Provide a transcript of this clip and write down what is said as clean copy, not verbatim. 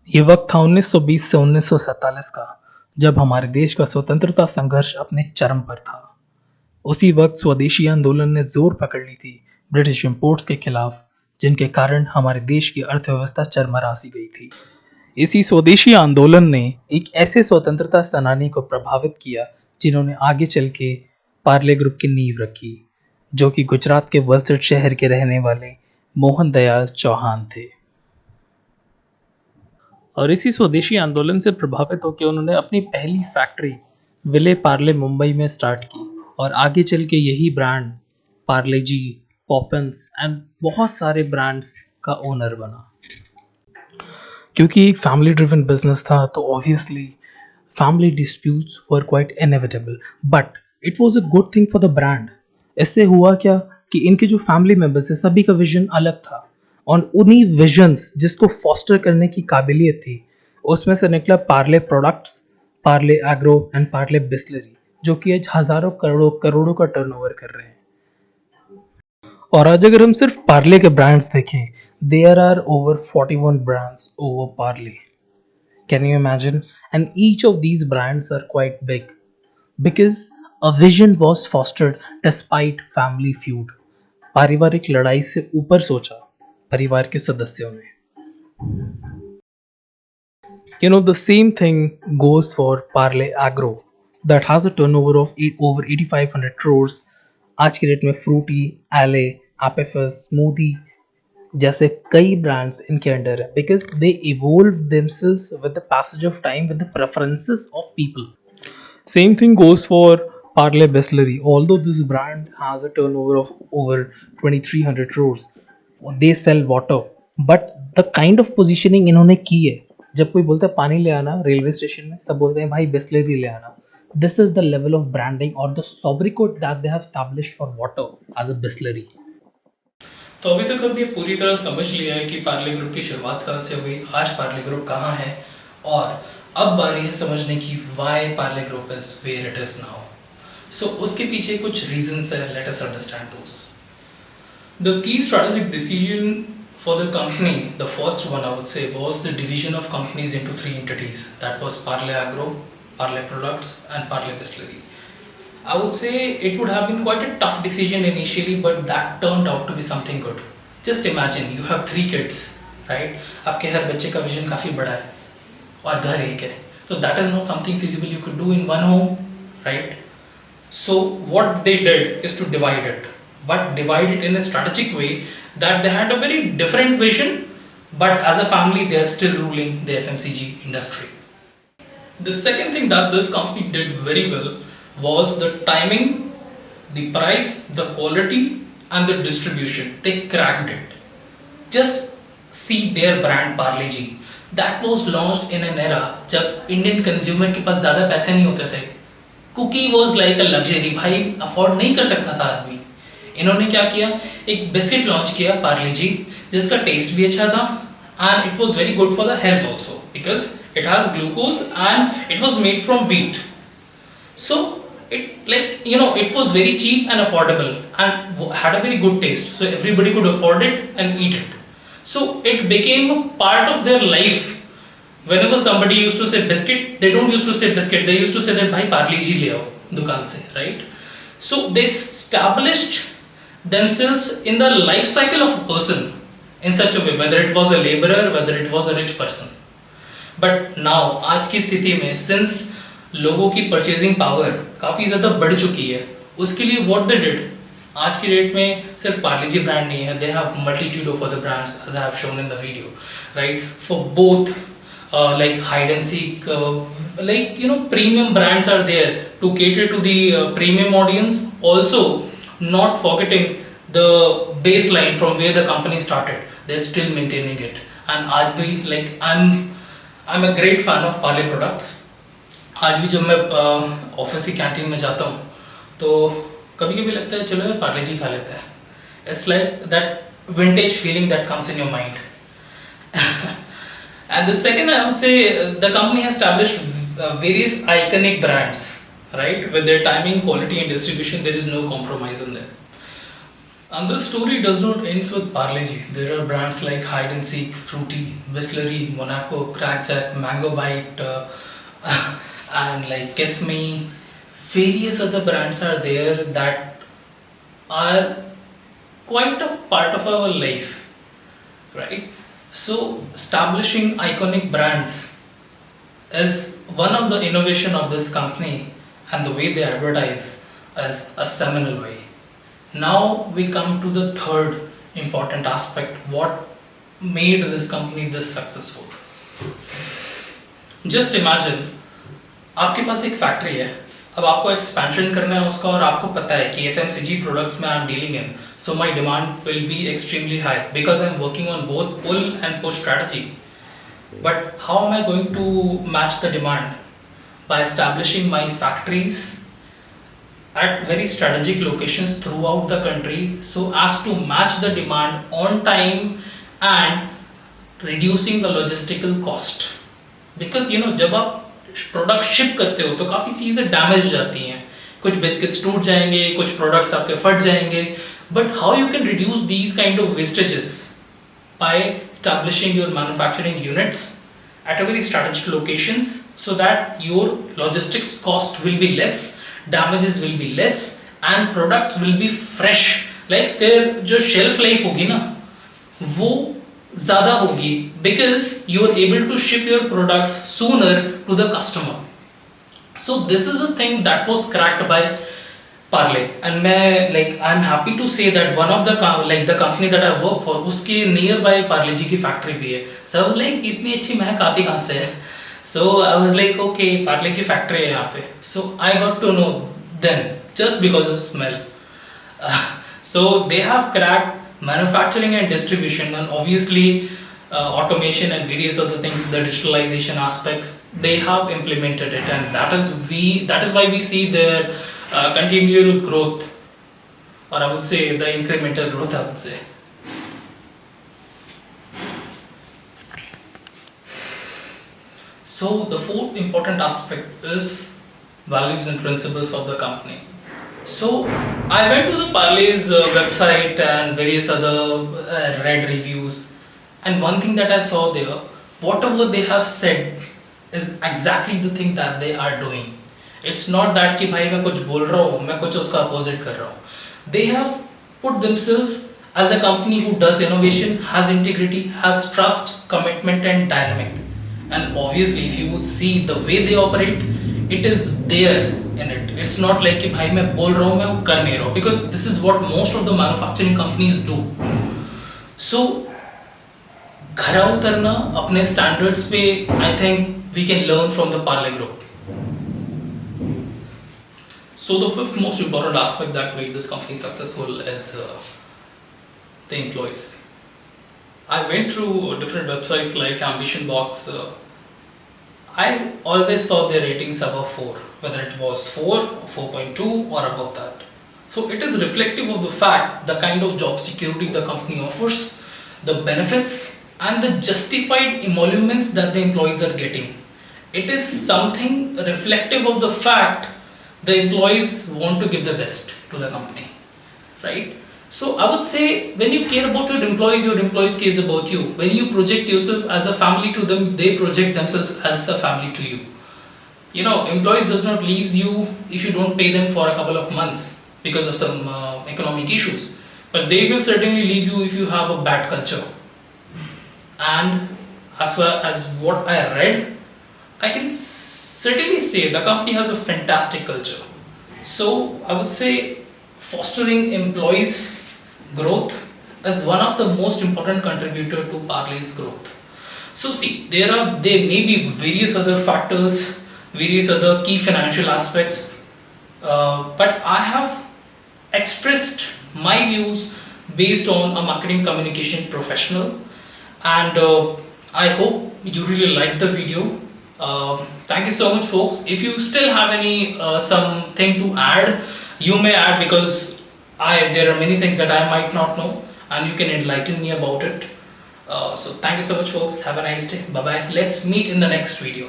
ये वक्त था 1920 से 1947 का, जब हमारे देश का स्वतंत्रता संघर्ष अपने चरम पर था। उसी वक्त स्वदेशी आंदोलन ने जोर पकड़ ली थी ब्रिटिश इंपोर्ट्स के खिलाफ, जिनके कारण हमारे देश की अर्थव्यवस्था चरमरा सी गई थी। इसी स्वदेशी आंदोलन ने एक ऐसे स्वतंत्रता सेनानी को प्रभावित किया जिन्होंने आगे चल के पार्ले ग्रुप की नींव रखी, जो कि गुजरात के वलसड शहर के रहने वाले मोहन दयाल चौहान थे। और इसी स्वदेशी आंदोलन से प्रभावित होकर उन्होंने अपनी पहली फैक्ट्री विले पार्ले मुंबई में स्टार्ट की और आगे चल के यही brand Parle G, Poppins and बहुत सारे ब्रांड्स का ओनर बना। क्योंकि एक फैमिली ड्रिवन बिजनेस था तो obviously family disputes were quite inevitable, but it was a good thing for the brand. इससे हुआ क्या कि इनके जो फैमिली मेंबर्स थे सभी का विजन अलग था और उन्हीं विजन्स जिसको फॉस्टर करने की काबिलियत थी उसमें से निकला Parle products, Parle agro and Parle Bisleri, जो कि आज हजारों करोड़ों करोड़ों का टर्नओवर कर रहे हैं। और आज अगर हम सिर्फ पार्ले के ब्रांड्स देखें, there are over 41 brands over Parle. Can you imagine? And each of these brands are quite big because a vision was fostered despite family feud. पारिवारिक लड़ाई से ऊपर सोचा परिवार के सदस्यों ने। The same thing goes for Parle Agro that has a turnover of over 8,500 crores. आज की डेट में फ्रूटी, एले, एपिफस, स्मूदी जैसे कई ब्रांड्स इनके अंडर है because they evolve themselves with the passage of time with the preferences of people. Same thing goes for Parle Bisleri. Although this brand has a turnover of over 2,300 crores, they sell water, but the kind of positioning इन्होंने की है, जब कोई बोलता है पानी ले आना रेलवे स्टेशन में, सब बोलते हैं भाई बिस्लरी ले आना. This is the level of branding और the sobriquet that they have established for water as a Bisleri. तो अभी तक हमने पूरी तरह समझ लिया है कि पार्ले ग्रुप की शुरुआत कहाँ से हुई, आज पार्ले ग्रुप कहाँ है, और अब बारी है समझने की why Parle group is where it is now. So उसके पीछे कुछ रीजंस है, let us understand those. The key strategic decision for the company, the first one I would say was the division of companies into three entities. That was Parle Agro, Parle Products and Parle Bisleri. I would say it would have been quite a tough decision initially, but that turned out to be something good. Just imagine you have 3 kids, right? आपके हर बच्चे का vision काफ़ी बड़ा है और घर एक है, so that is not something feasible you could do in one home, right? So what they did is to divide it, but divide it in a strategic way that they had a very different vision, but as a family they are still ruling the FMCG industry. The second thing that this company did very well was the timing, the price, the quality and the distribution. They cracked it. Just see their brand Parle G. That was launched in an era जब Indian consumer के पास ज़्यादा पैसे नहीं होते थे. Cookie was like a luxury. भाई afford नहीं कर सकता था आदमी. इन्होंने क्या किया, एक बिस्किट लॉन्च किया पार्ले जी, जिसका टेस्ट भी अच्छा था and it was very good for the health also because it has glucose and it was made from wheat. So it it was very cheap and affordable and had a very good taste, so everybody could afford it and eat it. So it became a part of their life. whenever somebody used to say biscuit, they don't used to say biscuit, they used to say that भाई पार्ले जी ले आओ दुकान से, right? So they established themselves in the life cycle of a person in such a way, whether it was a laborer, whether it was a rich person. But now आज की स्थिति में since लोगों की purchasing power काफ़ी ज़्यादा बढ़ चुकी है, उसके लिए what they did, आज की डेट में सिर्फ पार्ले जी ब्रांड नहीं है, they have multitude of other brands as I have shown in the video, right? For both like hide and seek, premium brands are there to cater to the premium audience. Also not forgetting the baseline from where the company started, they're still maintaining it. And आज भी I'm a great fan of Parle products. आज भी जब मैं office की canteen में जाता हूँ तो कभी कभी लगता है चलो पार्ले जी खा लेते हैं. It's like that vintage feeling that comes in your mind. And the second, I would say, the company has established various iconic brands, right? With their timing, quality and distribution, there is no compromise in there. And the story does not end with Parle-G. There are brands like Hide and Seek, Fruity, Whistlery, Monaco, Crackjack, Mango Bite, and like Kiss Me. Various other brands are there that are quite a part of our life, right? So establishing iconic brands is one of the innovation of this company, and the way they advertise as a seminal way. Now we come to the third important aspect, what made this company this successful. Just imagine, आपके पास एक factory है, अब आपको expansion करना है उसका, और आपको पता है कि FMCG प्रोडक्ट्स में I am dealing in, so my demand will be extremely high because I am working on both pull and push strategy. But how am I going to match the demand? By establishing my factories at very strategic locations throughout the country so as to match the demand on time and reducing the logistical cost. Because you know, जब आप product ship करते हो तो काफ़ी चीज़ें damage हो जाती हैं, कुछ बिस्किट्स टूट जाएंगे, कुछ प्रोडक्ट्स आपके फट जाएंगे. But how you can reduce these kind of vestiges by establishing your manufacturing units at a very strategic locations so that your logistics cost will be less, damages will be less, and products will be fresh. Like their जो shelf life होगी ना वो ज़्यादा होगी because you are able to ship your products sooner to the customer. So this is a thing that was cracked by Parle, and मैं like I'm happy to say that one of the the company that I work for उसके near by Parle जी की factory भी है. So I was like इतनी अच्छी महक आती कहाँ से है? So I was like okay, Parle की factory है यहाँ पे. So I got to know then just because of smell. So they have cracked manufacturing and distribution, and obviously automation and various other things, the digitalization aspects they have implemented it, and that is why we see their continual growth, or I would say the incremental growth, I would say. So the fourth important aspect is values and principles of the company. So I went to the Parle's website and various other read reviews, and one thing that I saw there, whatever they have said is exactly the thing that they are doing. It's not that कि भाई मैं कुछ बोल रहा हूँ, मैं कुछ उसका opposite कर रहा हूँ. They have put themselves as a company who does innovation, has integrity, has trust, commitment, and dynamic. And obviously, if you would see the way they operate, it is there in it. It's not like कि भाई मैं बोल रहा हूँ मैं वो कर नहीं रहा हूँ, because this is what most of the manufacturing companies do. So खरा उतरना अपने standards पे, I think we can learn from the Parle Group. So the fifth most important aspect that made this company successful is the employees. I went through different websites like Ambition Box. I always saw their ratings above 4, whether it was 4, 4.2 or above that. So it is reflective of the fact, the kind of job security the company offers, the benefits, and the justified emoluments that the employees are getting. It is something reflective of the fact the employees want to give the best to the company, right? So I would say when you care about your employees cares about you. When you project yourself as a family to them, they project themselves as a family to you. You know, employees does not leave you if you don't pay them for a couple of months because of some economic issues, but they will certainly leave you if you have a bad culture. And as well as what I read, I can certainly say the company has a fantastic culture. So I would say fostering employees growth is one of the most important contributor to Parle's growth. So see, there may be various other factors, various other key financial aspects, but I have expressed my views based on a marketing communication professional, and I hope you really liked the video. Thank you so much, folks. If you still have any something to add, you may add, because there are many things that I might not know, and you can enlighten me about it. So thank you so much, folks. Have a nice day. Bye bye. Let's meet in the next video.